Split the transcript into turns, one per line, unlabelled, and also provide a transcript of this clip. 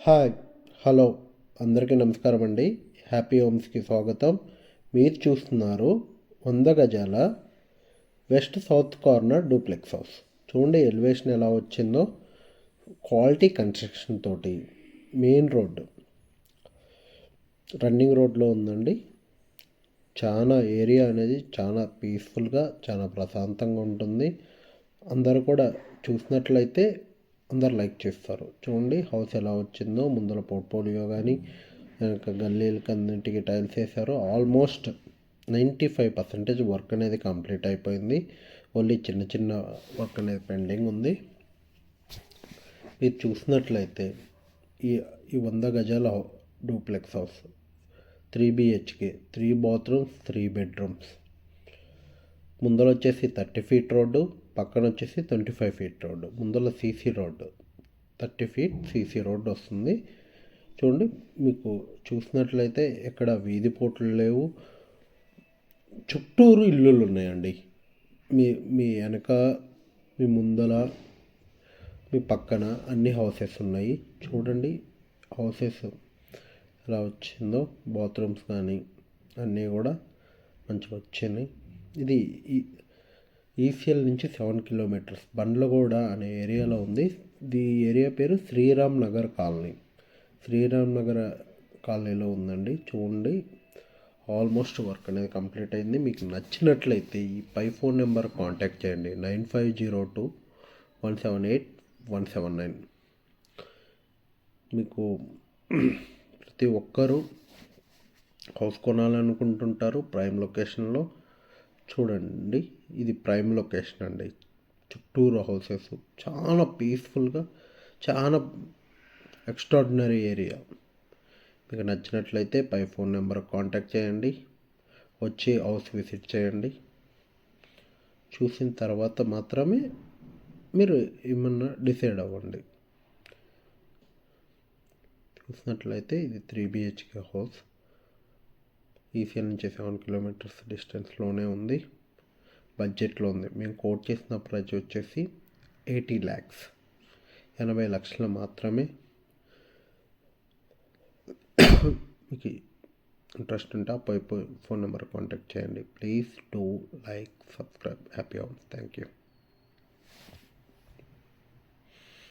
Hi, hello, అందరికీ నమస్కారం అండి. హ్యాపీ హోమ్స్కి స్వాగతం. మీరు చూస్తున్నారు 100 గజాల west south corner duplex house. చూడండి ఎలివేషన్ ఎలా వచ్చిందో. క్వాలిటీ కన్స్ట్రక్షన్ తోటి మెయిన్ రోడ్డు, రన్నింగ్ రోడ్లో ఉందండి. చాలా ఏరియా అనేది చాలా పీస్ఫుల్గా, చాలా ప్రశాంతంగా ఉంటుంది. అందరూ కూడా చూసినట్లయితే అందరు లైక్ చేస్తారు. చూడండి హౌస్ ఎలా వచ్చిందో. ముందర పోర్ట్ఫోలియో కానీ గల్లీలకి అన్నింటికి టైల్స్ వేశారు. ఆల్మోస్ట్ 95% వర్క్ అనేది కంప్లీట్ అయిపోయింది. ఓన్లీ చిన్న చిన్న వర్క్ అనేది పెండింగ్ ఉంది. మీరు చూసినట్లయితే ఈ ఈ 100 గజాల duplex house 3 BHK, 3 bathrooms, 3 bedrooms. ముందర వచ్చేసి 30 ఫీట్ రోడ్డు, పక్కన వచ్చేసి 25 ఫీట్ రోడ్డు. ముందర CC road, 30 feet CC road వస్తుంది. చూడండి, మీకు చూసినట్లయితే ఎక్కడ వీధి పోట్లు లేవు. చుట్టూరు ఇల్లులు ఉన్నాయండి. మీ మీ వెనక, మీ ముందర, మీ పక్కన అన్ని హౌసెస్ ఉన్నాయి. చూడండి హౌసెస్ ఎలా వచ్చిందో. బాత్రూమ్స్ కానీ అన్నీ కూడా మంచిగా వచ్చినాయి. ఇది ఈసీఎల్ నుంచి 7 కిలోమీటర్స్ బండ్లగూడ అనే ఏరియాలో ఉంది. ఈ ఏరియా పేరు శ్రీరామ్ నగర్ కాలనీ. శ్రీరామ్ నగర్ కాలనీలో ఉందండి. చూడండి ఆల్మోస్ట్ వర్క్ అనేది కంప్లీట్ అయింది. మీకు నచ్చినట్లయితే ఈ పై ఫోన్ నెంబర్ కాంటాక్ట్ చేయండి. 9502178179. మీకు ప్రతి ఒక్కరూ హౌస్ కొనాలనుకుంటుంటారు ప్రైమ్ లొకేషన్లో. చూడండి ఇది ప్రైమ్ లొకేషన్ అండి. చుట్టూరు హౌసెస్, చాలా పీస్ఫుల్గా, చాలా ఎక్స్ట్రాడినరీ ఏరియా. మీకు నచ్చినట్లయితే పై ఫోన్ నెంబర్ కాంటాక్ట్ చేయండి. వచ్చి హౌస్ విజిట్ చేయండి. చూసిన తర్వాత మాత్రమే మీరు ఏమన్నా డిసైడ్ అవ్వండి. చూసినట్లయితే ఇది 3 BHK హౌస్. ఈసీఎల్ నుంచి 7 కిలోమీటర్స్ డిస్టెన్స్లోనే ఉంది. బడ్జెట్లో ఉంది. మేము కోట్ చేసిన ప్రైస్ వచ్చేసి 80 lakhs, 80 లక్షలు మాత్రమే. మీకు ఇంట్రెస్ట్ ఉంటే ఆ ఫోన్ నెంబర్ కాంటాక్ట్ చేయండి. Please do like, subscribe happy homes. Thank you.